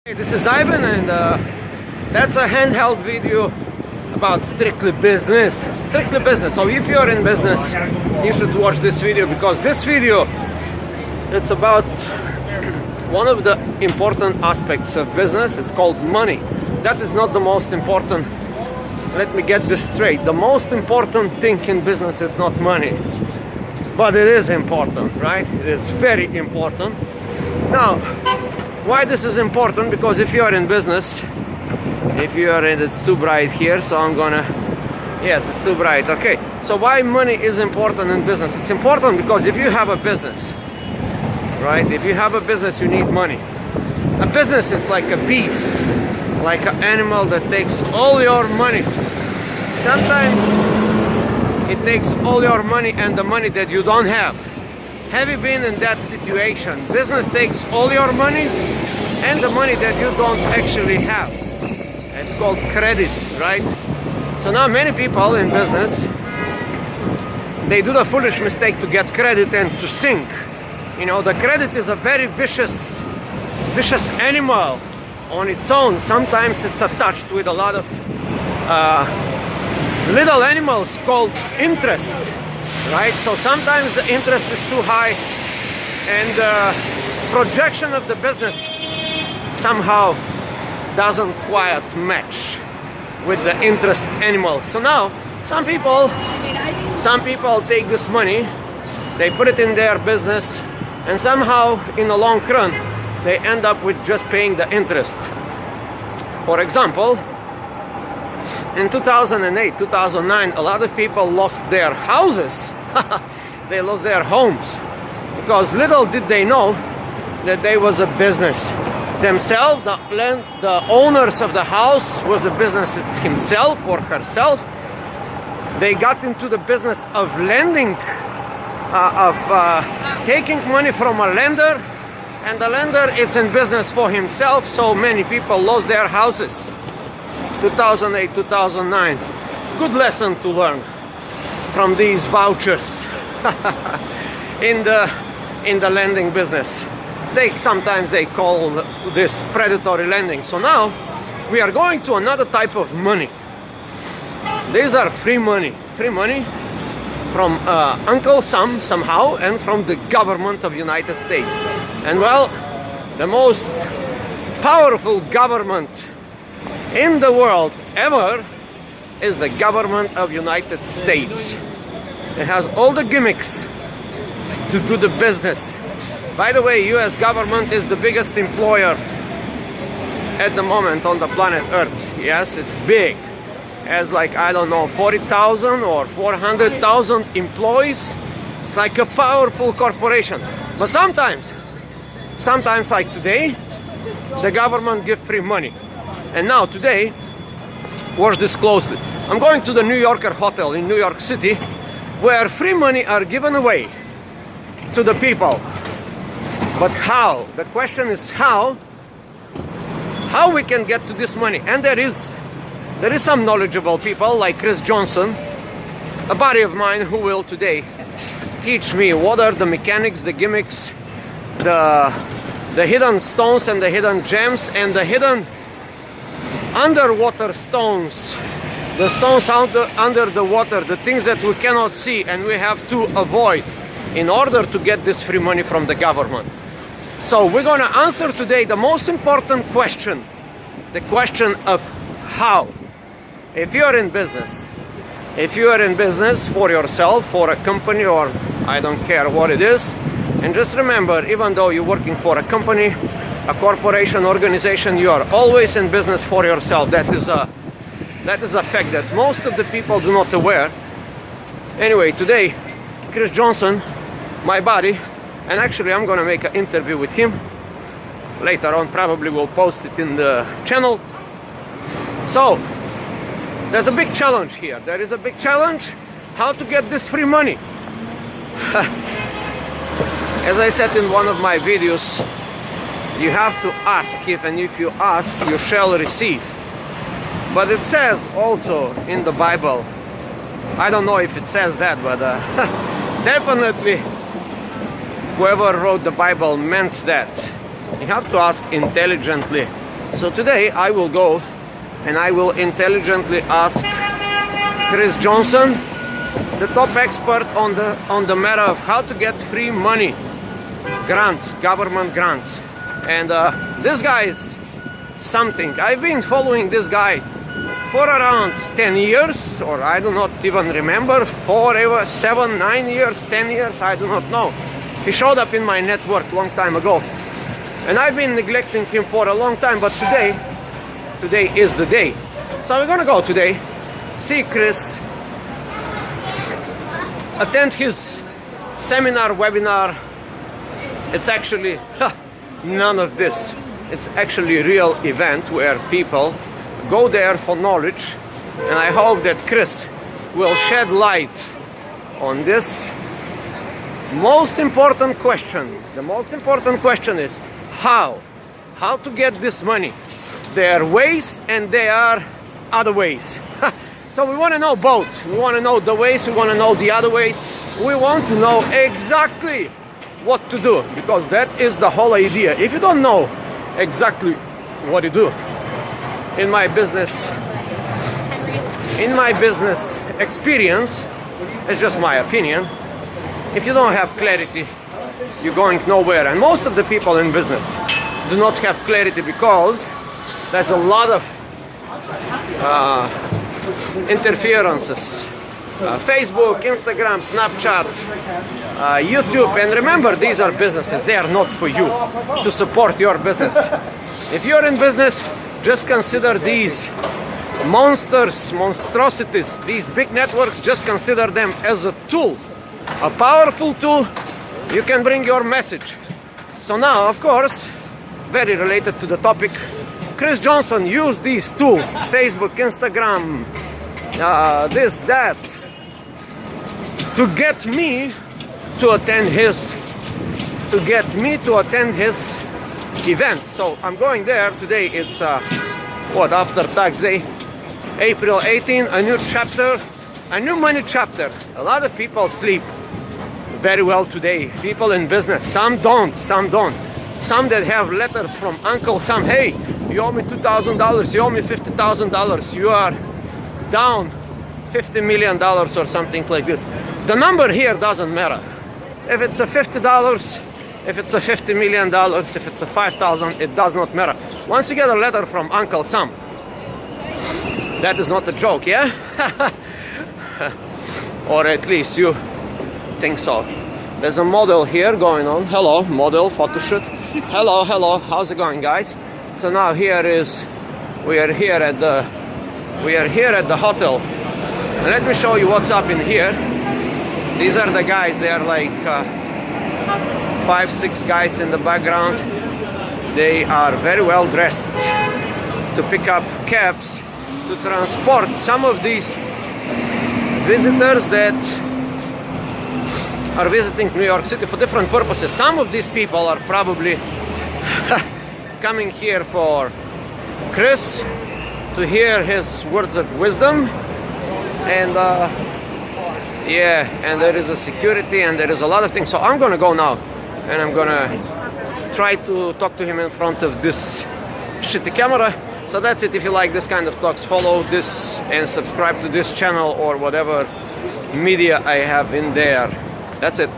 Hey, this is Ivan, and that's a handheld video about strictly business. Strictly business. So if you're in business, you should watch this video, because this video, it's about one of the important aspects of business. It's called money. That is not the most important. Let me get this straight. The most important thing in business is not money, but it is important, right? It is very important. Now, why this is important? Because if you are in business, it's too bright here, so I'm gonna, yes, it's too bright. Okay, so why money is important in business? It's important because if you have a business, right? If you have a business, you need money. A business is like a beast, like an animal that takes all your money. Sometimes it takes all your money and the money that you don't have. Have you been in that situation? Business takes all your money and the money that you don't actually have. It's called credit, right? So now many people in business, they do the foolish mistake to get credit and to sink. You know, the credit is a very vicious animal on its own. Sometimes it's attached with a lot of little animals called interest, right? So sometimes the interest is too high and the projection of the business somehow doesn't quite match with the interest animal. So now some people take this money, they put it in their business, and somehow in the long run they end up with just paying the interest. For example, in 2008, 2009, a lot of people lost their houses. They lost their homes because little did they know that there was a business. Themselves, the owners of the house was a business himself or herself. They got into the business of lending, taking money from a lender, and the lender is in business for himself. So many people lost their houses. 2008, 2009. Good lesson to learn from these vouchers in the lending business. Sometimes they call this predatory lending. So now we are going to another type of money. These are free money from Uncle Sam somehow, and from the government of United States. And well, the most powerful government in the world ever is the government of United States. It has all the gimmicks to do the business. By the way, US government is the biggest employer at the moment on the planet Earth. Yes, it's big. It has like, I don't know, 40,000 or 400,000 employees. It's like a powerful corporation. But sometimes like today, the government gives free money. And now today, watch this closely. I'm going to the New Yorker Hotel in New York City, where free money are given away to the people. But how? The question is how we can get to this money. And there is some knowledgeable people like Chris Johnson, a buddy of mine, who will today teach me what are the mechanics, the gimmicks, the hidden stones and the hidden gems and the hidden underwater stones, the stones under the water, the things that we cannot see and we have to avoid in order to get this free money from the government. So we're gonna answer today the most important question, the question of how. If you are in business for yourself, for a company, or I don't care what it is, and just remember, even though you're working for a company, a corporation, organization, you are always in business for yourself. That is a fact that most of the people do not aware. Anyway, today, Chris Johnson, my buddy, and actually I'm gonna make an interview with him later on. Probably we'll post it in the channel. So there's a big challenge here. There is a big challenge how to get this free money. As I said in one of my videos, you have to ask, and if you ask, you shall receive. But it says also in the Bible, I don't know if it says that, but definitely whoever wrote the Bible meant that. You have to ask intelligently So today I will go and I will intelligently ask Chris Johnson, the top expert on the matter of how to get free money, grants, government grants. And this guy is something. I've been following this guy for around 10 years, or I do not even remember, 4, 7, 9 years, 10 years, I do not know. He showed up in my network long time ago. And I've been neglecting him for a long time, but today is the day. So we're gonna go today, see Chris, attend his seminar, webinar. It's actually none of this. It's actually a real event where people go there for knowledge, and I hope that Chris will shed light on this most important question. The most important question is how to get this money. There are ways and there are other ways. So we want to know both. We want to know the ways, we want to know the other ways. We want to know exactly what to do, because that is the whole idea. If you don't know exactly what to do, in my business experience, it's just my opinion, if you don't have clarity, you're going nowhere. And most of the people in business do not have clarity because there's a lot of interferences. Facebook, Instagram, Snapchat, YouTube. And remember, these are businesses. They are not for you to support your business. If you're in business, just consider these monstrosities, these big networks, just consider them as a tool, a powerful tool. You can bring your message. So now, of course, very related to the topic, Chris Johnson used these tools, Facebook, Instagram, this, that, to get me to attend his event. So I'm going there today. It's after tax day, April 18, a new chapter, a new money chapter. A lot of people sleep very well today. People in business, some don't. Some that have letters from Uncle Sam, hey, you owe me $2,000, you owe me $50,000, you are down $50 million or something like this. The number here doesn't matter. If it's a $50, if it's a $50 million, if it's a 5,000, it does not matter. Once you get a letter from Uncle Sam, that is not a joke, yeah? Or at least you think so. There's a model here going on. Hello, model photo shoot. Hello, how's it going, guys? So now we are here at the hotel. And let me show you what's up in here. These are the guys. They are like 5, 6 guys in the background. They are very well dressed to pick up cabs to transport some of these visitors that are visiting New York City for different purposes. Some of these people are probably coming here for Chris, to hear his words of wisdom, and yeah, and there is a security and there is a lot of things. So I'm gonna go now and I'm gonna try to talk to him in front of this shitty camera. So that's it. If you like this kind of talks, follow this and subscribe to this channel or whatever media I have in there. That's it.